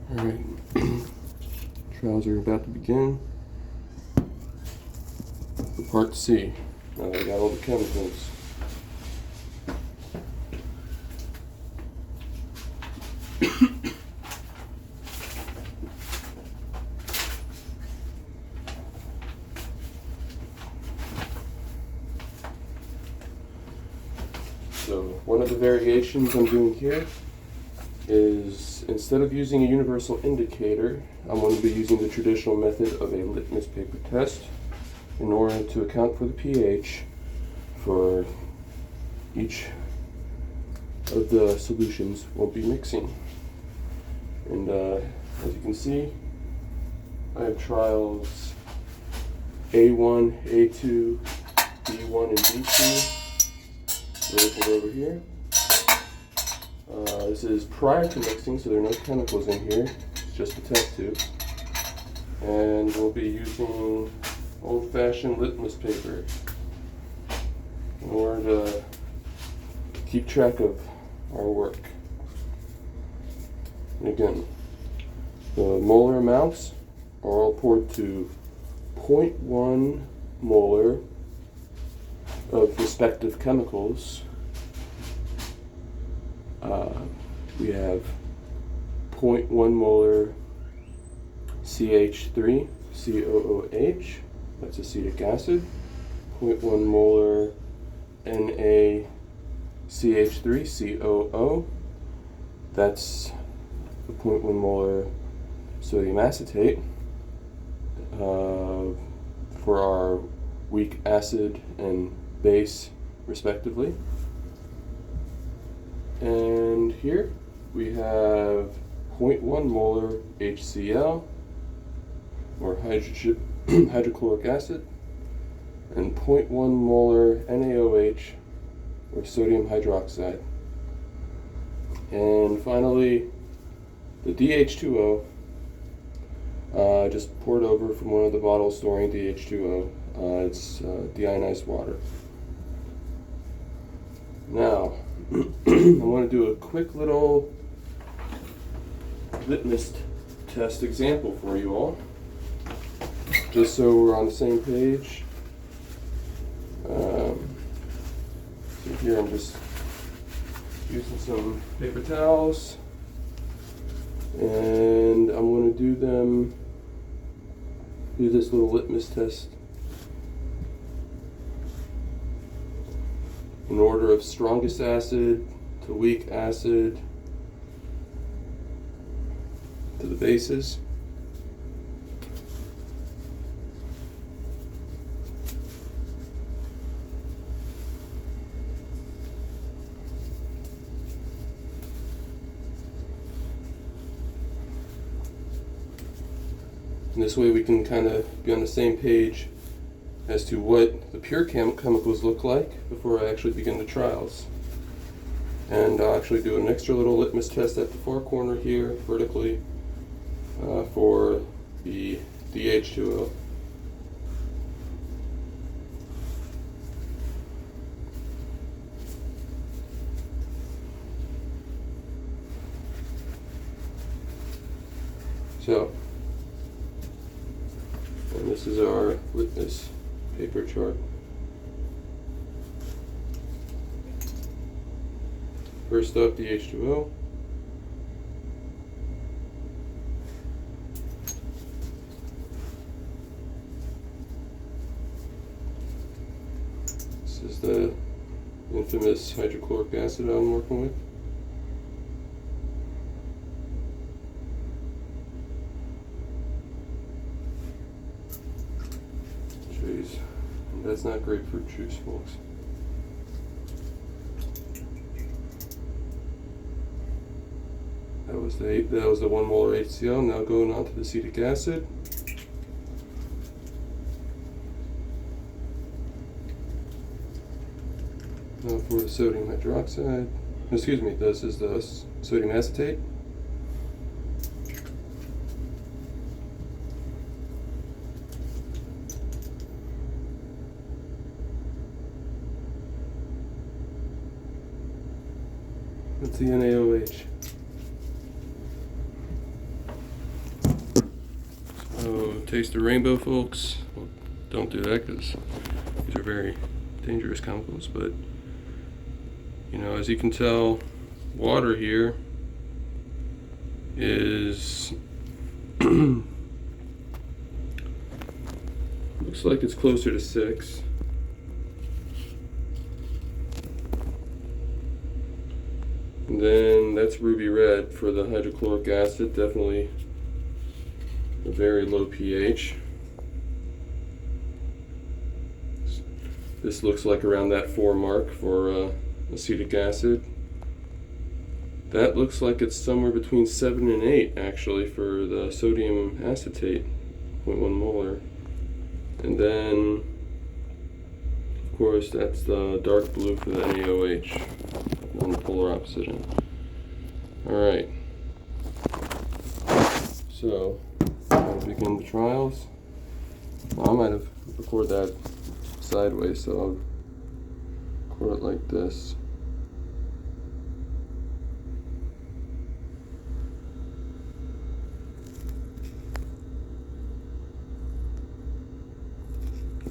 Alright, trials are about to begin. For part C. Now that I got all the chemicals. So one of the variations I'm doing here is, instead of using a universal indicator, I'm going to be using the traditional method of a litmus paper test in order to account for the pH for each of the solutions we'll be mixing. And as you can see, I have trials A1, A2, B1, and B2 labeled over here. This is prior to mixing, so there are no chemicals in here. It's just a test tube. And we'll be using old-fashioned litmus paper in order to keep track of our work. And again, the molar amounts are all poured to 0.1 molar of respective chemicals. We have 0.1 molar CH3 COOH, that's acetic acid. 0.1 molar NaCH3 COO, that's the 0.1 molar sodium acetate. For our weak acid and base, respectively. And here we have 0.1 molar HCl, or hydrochloric acid, and 0.1 molar NaOH, or sodium hydroxide. And finally, the DH2O, just poured over from one of the bottles storing DH2O. It's deionized water. Now, I want to do a quick little litmus test example for you all, just so we're on the same page. So here I'm just using some paper towels, and I'm going to do this little litmus test in order of strongest acid to weak acid to the bases. And this way we can kind of be on the same page as to what the pure chemicals look like before I actually begin the trials. And I'll actually do an extra little litmus test at the far corner here, vertically, for the DH2O. So, and this is our litmus paper chart. First up, the H2O. This is the infamous hydrochloric acid I'm working with. Jeez, that's not grapefruit juice, folks. That was the 1 molar HCl. Now going on to the acetic acid. Now for the sodium hydroxide. Excuse me, this is the sodium acetate. That's the NaOH. taste the rainbow, folks. Well, don't do that because these are very dangerous chemicals. But you know, as you can tell, water here is looks like it's closer to 6. And then that's ruby red for the hydrochloric acid, definitely a very low pH. This looks like around that 4 mark for acetic acid. That looks like it's somewhere between 7 and 8 actually for the sodium acetate, 0.1 molar. And then, of course, that's the dark blue for the NaOH on the polar opposite end. Alright, so I'll begin the trials. Well, I might have recorded that sideways, so I'll record it like this.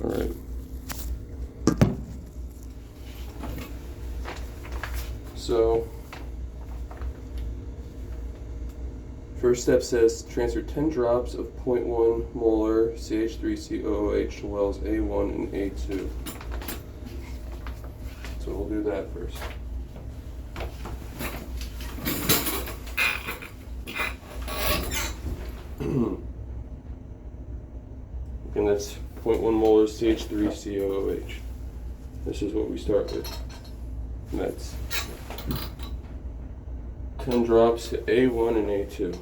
Alright. So, first step says transfer 10 drops of 0.1 molar CH3COOH to wells A1 and A2. So we'll do that first. And that's 0.1 molar CH3COOH. This is what we start with. And that's 10 drops to A1 and A2.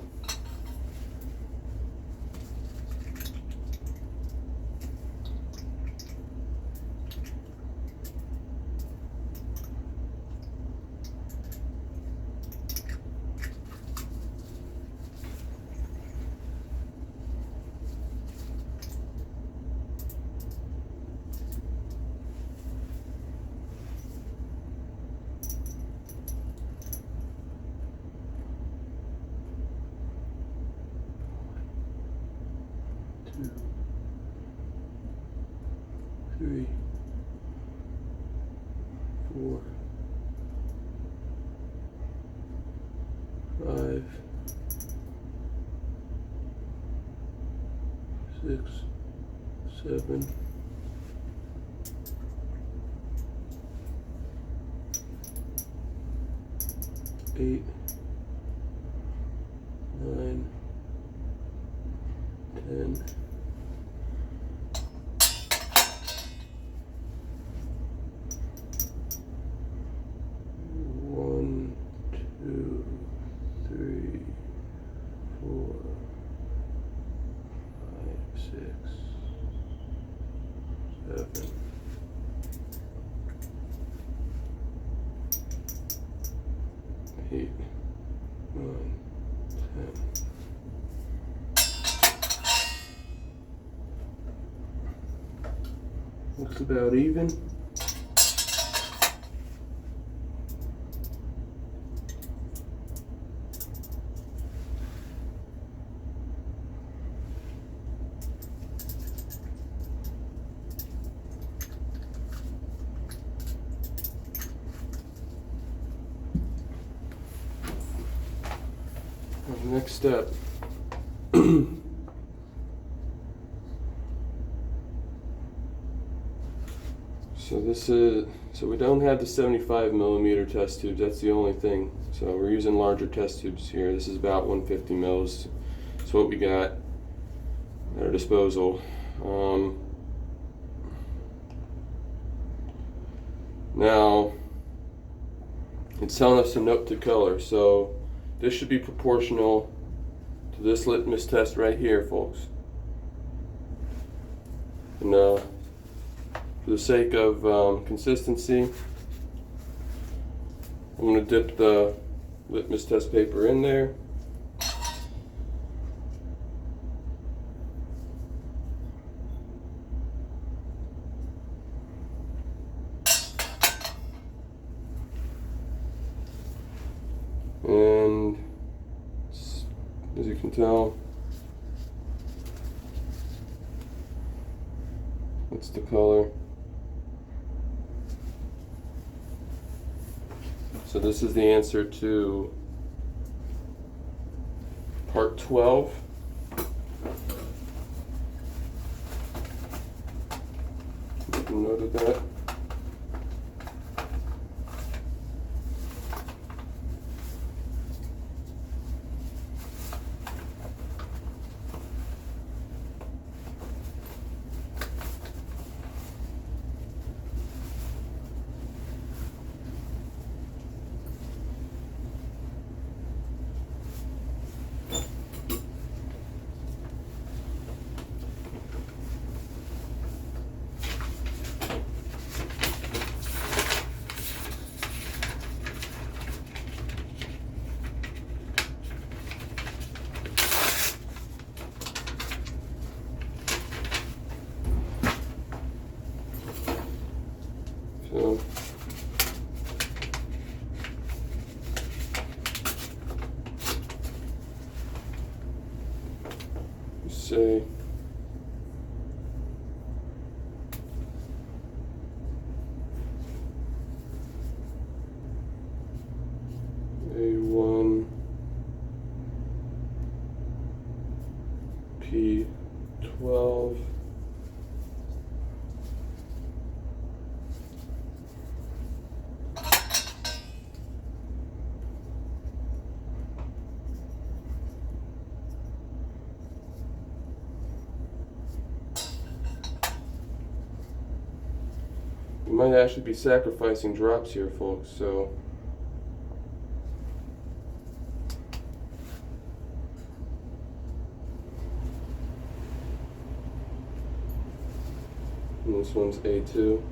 Two, 3, 4, 5, 6, 7, 8, 9, 10. 1, 2, 3, 4, 5, 6, 7, 8, 9, 10. Looks about even. Next step. So we don't have the 75 millimeter test tubes. That's the only thing. So we're using larger test tubes here. This is about 150 mils. That's what we got at our disposal. Now it's telling us to note to color. So this should be proportional to this litmus test right here, folks. And for the sake of consistency, I'm going to dip the litmus test paper in there. And as you can tell, That's the color. So this is the answer to part 12. Make a note of that. So say A1 P12 You might actually be sacrificing drops here, folks, so and this one's A2.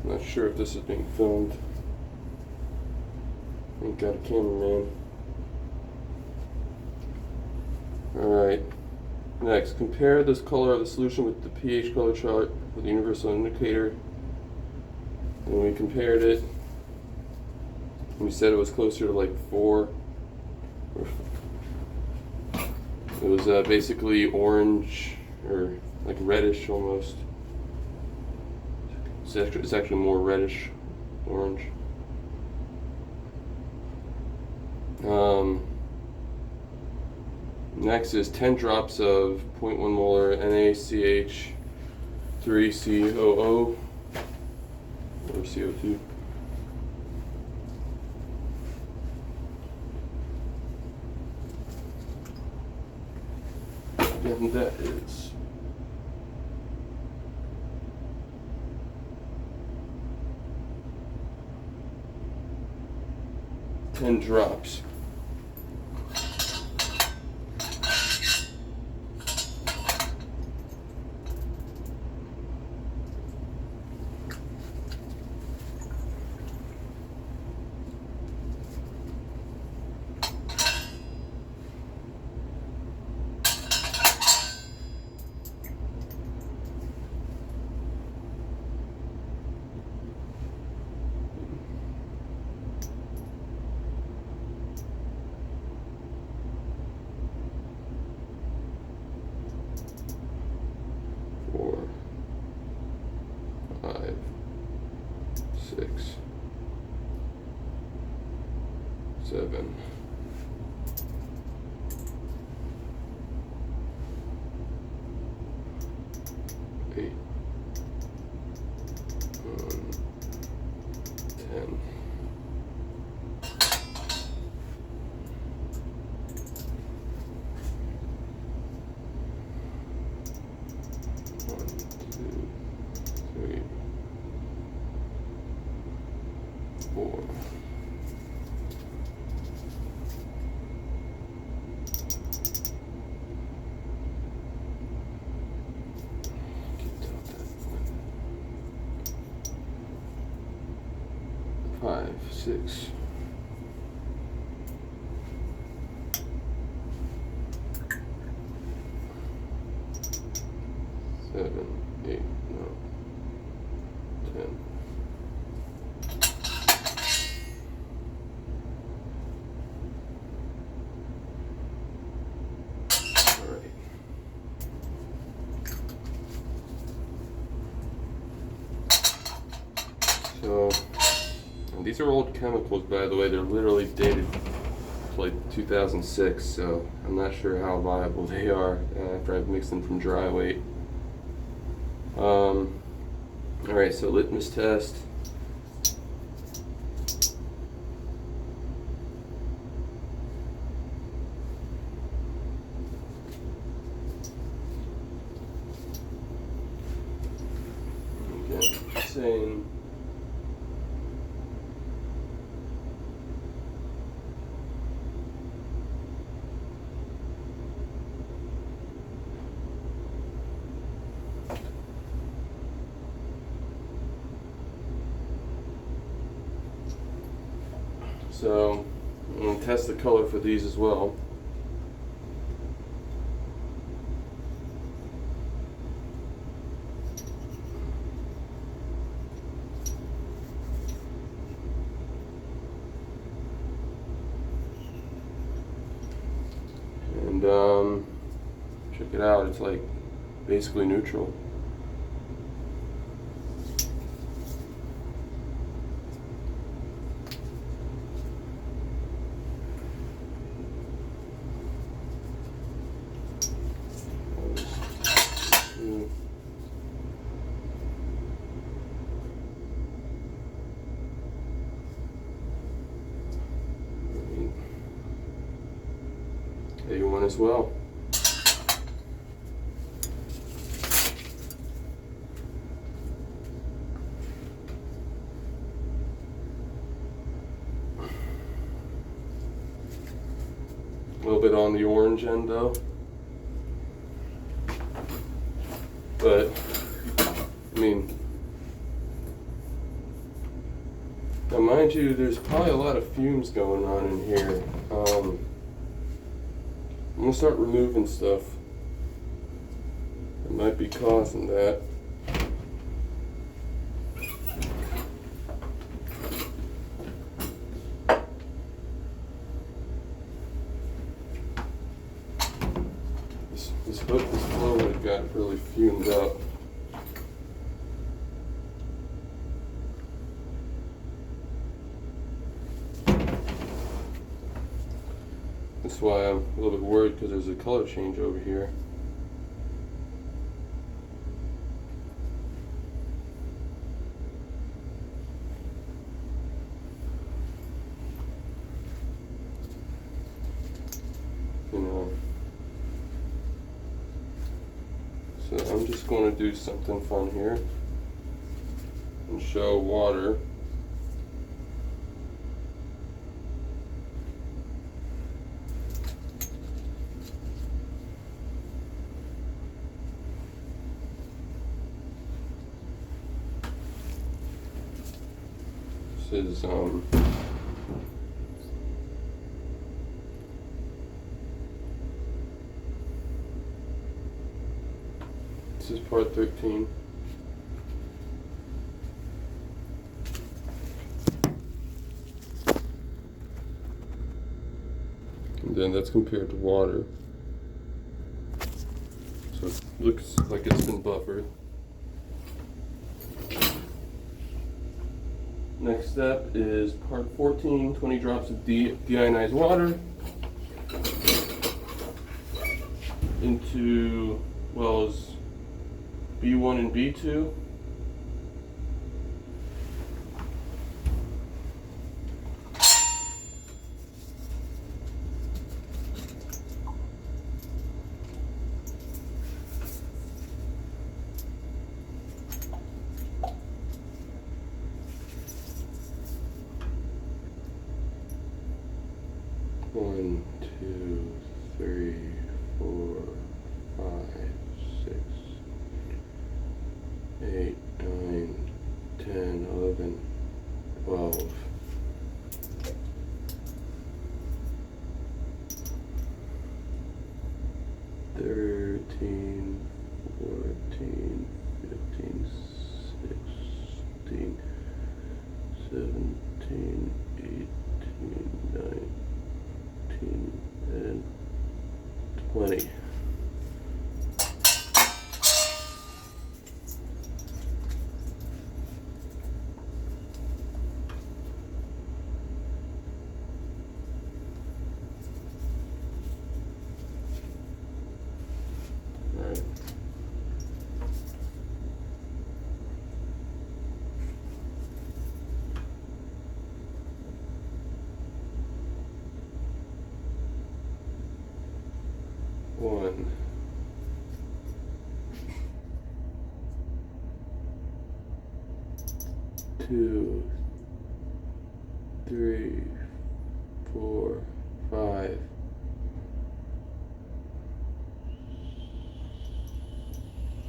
Not sure if this is being filmed. Ain't got a cameraman. Alright. Next, compare this color of the solution with the pH color chart with the universal indicator. And we compared it. We said it was closer to like 4. It was basically orange or like reddish almost. It's actually more reddish orange. Next is 10 drops of 0.1 molar NaCH3COO or CO2. And that is 10 drops. Six, 7, 8, 10. Four. Five, 6. 7, 8, no, 10. Alright. So, and these are old chemicals, by the way. They're literally dated to like 2006, so I'm not sure how viable they are after I've mixed them from dry weight. Alright, so litmus test. Okay, saying so I'm going to test the color for these as well. And check it out, it's like basically neutral. A1 as well. A little bit on the orange end though. But, I mean, now mind you, there's probably a lot of fumes going on in here. I'm going to start removing stuff that might be causing that. This fluid got really fumed up. That's why I'm a little bit worried, because there's a color change over here. You know. So I'm just going to do something fun here and show water. This is this is part 13. And then that's compared to water. So it looks like it's been buffered. Next step is part 14, 20 drops of deionized water into wells B1 and B2. One, two, three, 4, 5, 6, 8, 9, 10, 11, 12. $13, $14, 17, 18, 19, and 20. Alright. One, two, three, 4, 5,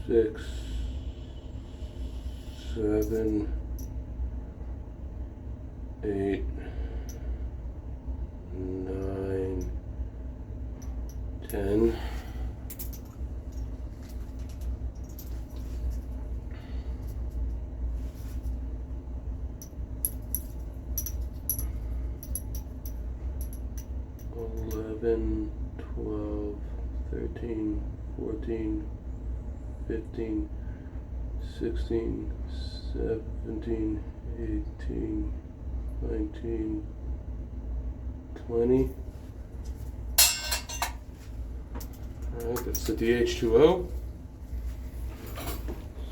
6, 7, 8, 9, 10. 11, 12, 13, 14, 15, 16, 17, 18, 19, 20. Alright, that's the DH2O.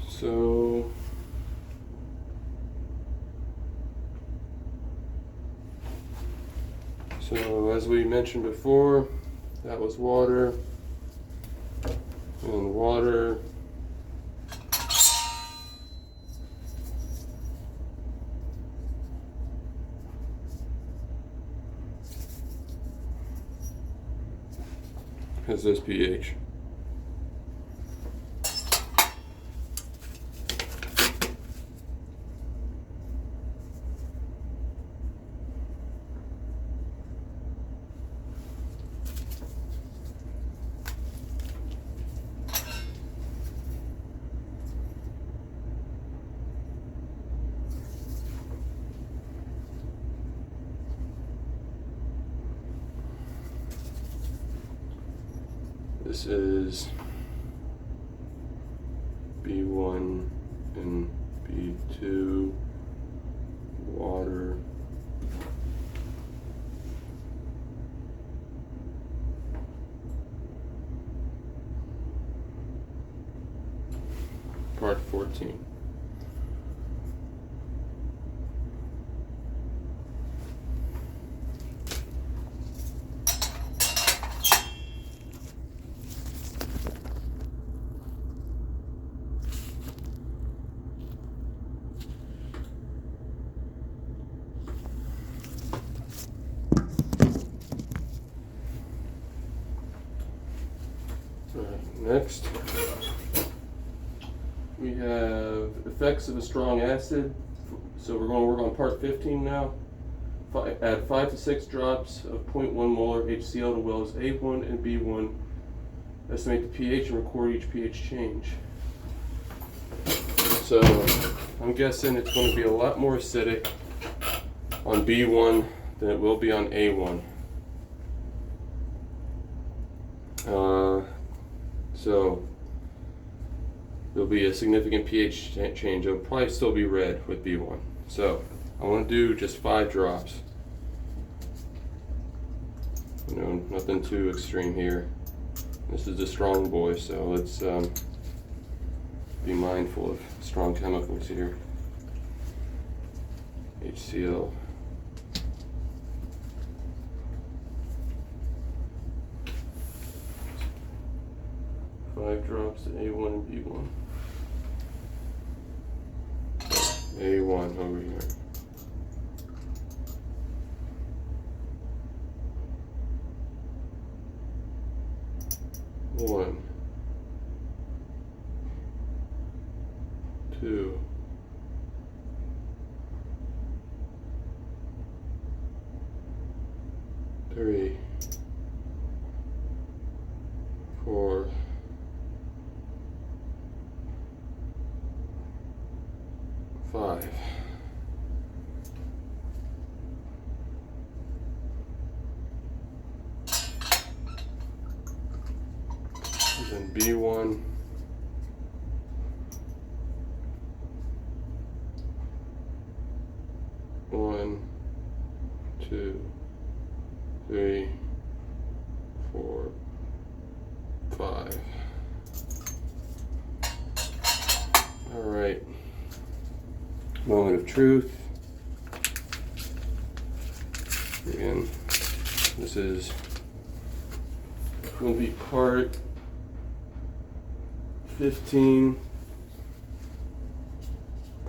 So as we mentioned before, that was water, and water has this pH. This is B1 and B2 water. Part 14. Next, we have effects of a strong acid. So we're going to work on part 15 now. Add 5 to 6 drops of 0.1 molar HCl to wells A1 and B1. Estimate the pH and record each pH change. So I'm guessing it's going to be a lot more acidic on B1 than it will be on A1. So there'll be a significant pH change. It'll probably still be red with B1. So I want to do just 5 drops. You know, nothing too extreme here. This is a strong boy, so let's be mindful of strong chemicals here. HCl. Five drops to A1 and B1. A1 over here. One, 2, 3, 4, 5. B1. One, two, three, 4, 5. All right. Moment of truth. Again, this is going to be part 15.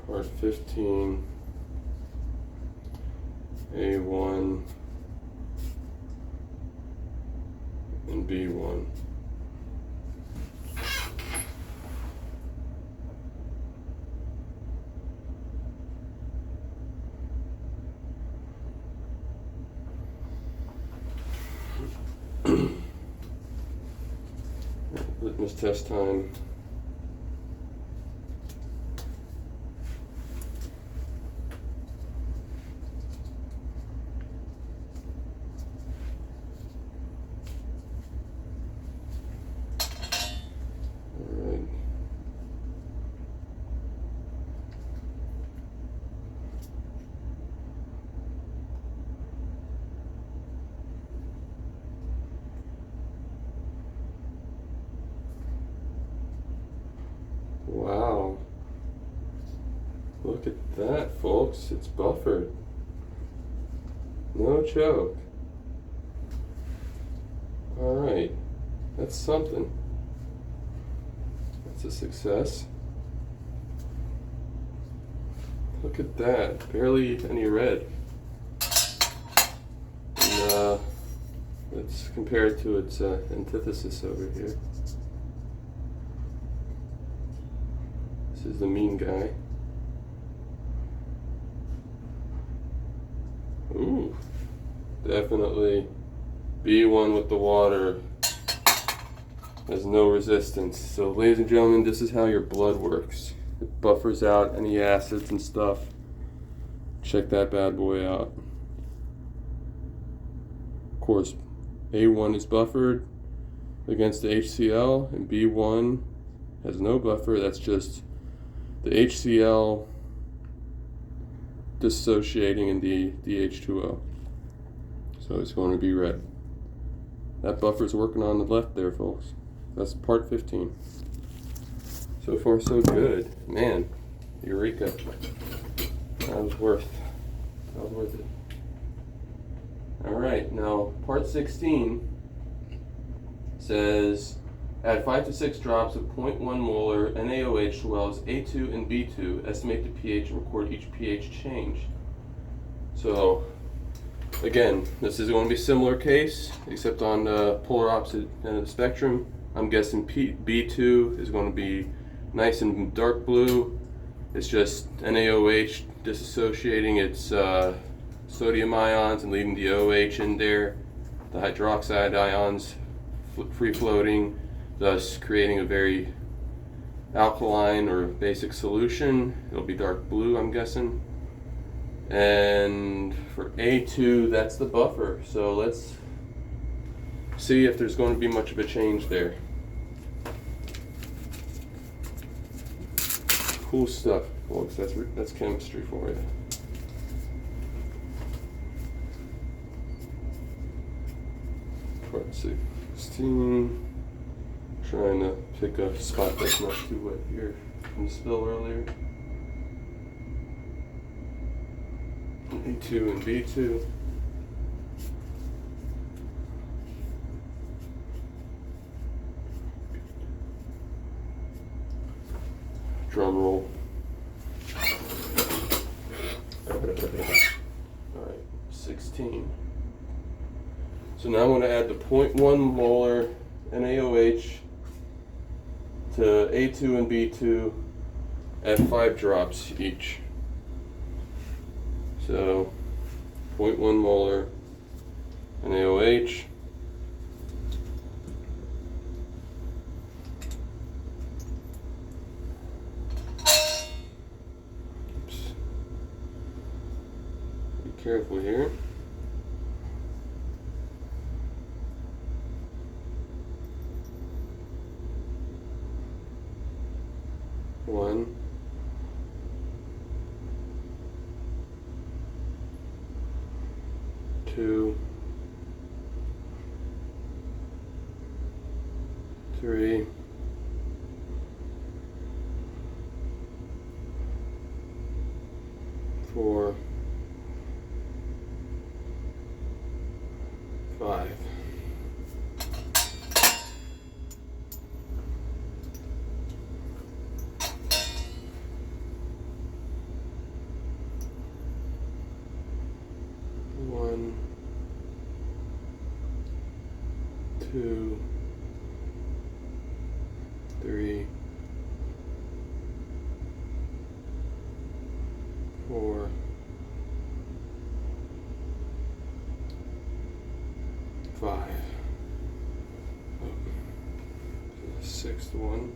Part 15. A1 and B1. Litmus test time. Wow. Look at that, folks. It's buffered. No choke. Alright. That's something. That's a success. Look at that. Barely any red. And let's compare it to its antithesis over here. This is the mean guy. Ooh, definitely B1 with the water has no resistance. So ladies and gentlemen, this is how your blood works. It buffers out any acids and stuff. Check that bad boy out. Of course, A1 is buffered against the HCl, and B1 has no buffer. That's just the HCl dissociating in the H2O. So it's going to be red. That buffer's working on the left there, folks. That's part 15. So far, so good. Man, eureka. That was worth it. Alright, now part 16 says add 5 to 6 drops of 0.1 molar NaOH to wells A2 and B2. Estimate the pH and record each pH change. So, again, this is going to be a similar case, except on the polar opposite end of the spectrum. I'm guessing B2 is going to be nice and dark blue. It's just NaOH disassociating its sodium ions and leaving the OH in there. The hydroxide ions free floating, thus creating a very alkaline or basic solution. It'll be dark blue, I'm guessing. And for A2, that's the buffer. So let's see if there's going to be much of a change there. Cool stuff, folks. That's chemistry for you. Part 16. Trying to pick a spot that's not too wet here from the spill earlier. A2 and B2. Drum roll. Alright, 16. So now I'm going to add the 0.1 molar NaOH to A2 and B2 at 5 drops each. So 0.1 molar NaOH. Oops. Be careful here. 2, 3, 4, 5. One, 2, 3, 4, 5. The sixth one,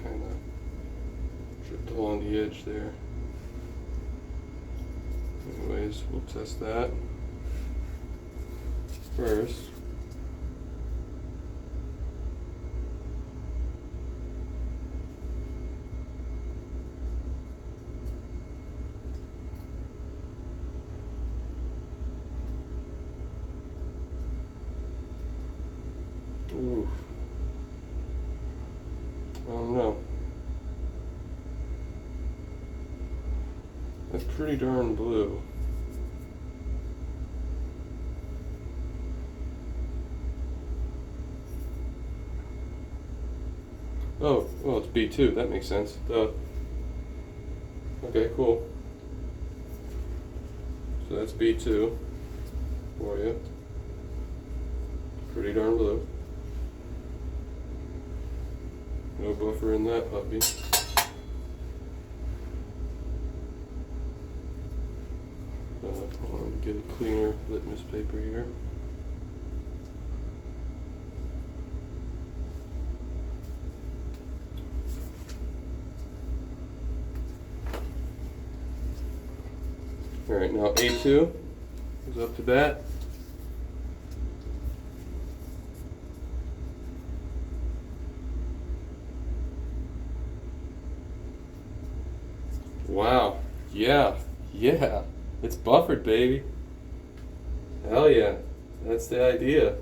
kind of tripped along the edge there. Anyways, we'll test that first. Ooh. I don't know. That's pretty darn blue. Oh, well, it's B2. That makes sense. Duh. Okay, cool. So that's B2 for you. Pretty darn blue. No buffer in that puppy. I want to get a cleaner litmus paper here. Alright, now A2 is up to bat. Wow, yeah, it's buffered, baby. Hell yeah, that's the idea.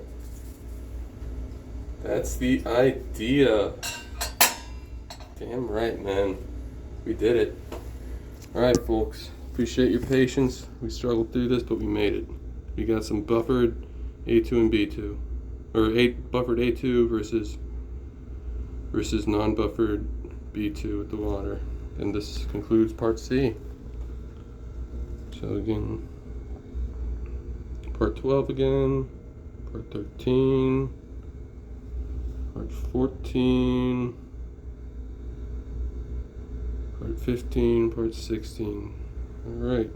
That's the idea. Damn right, man. We did it. Alright, folks. Appreciate your patience. We struggled through this, but we made it. We got some buffered A2 and B2. Or buffered A2 versus non-buffered B2 with the water. And this concludes part C. So again, part 12 again, part 13, part 14, part 15, part 16. Alright.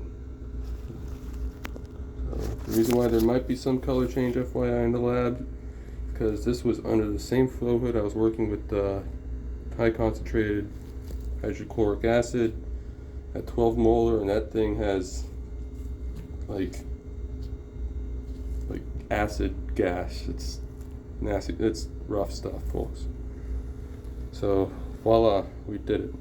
The reason why there might be some color change FYI in the lab, because this was under the same flow hood I was working with the high concentrated hydrochloric acid at 12 molar, and that thing has like acid gas. It's nasty. It's rough stuff, folks. So voila, we did it.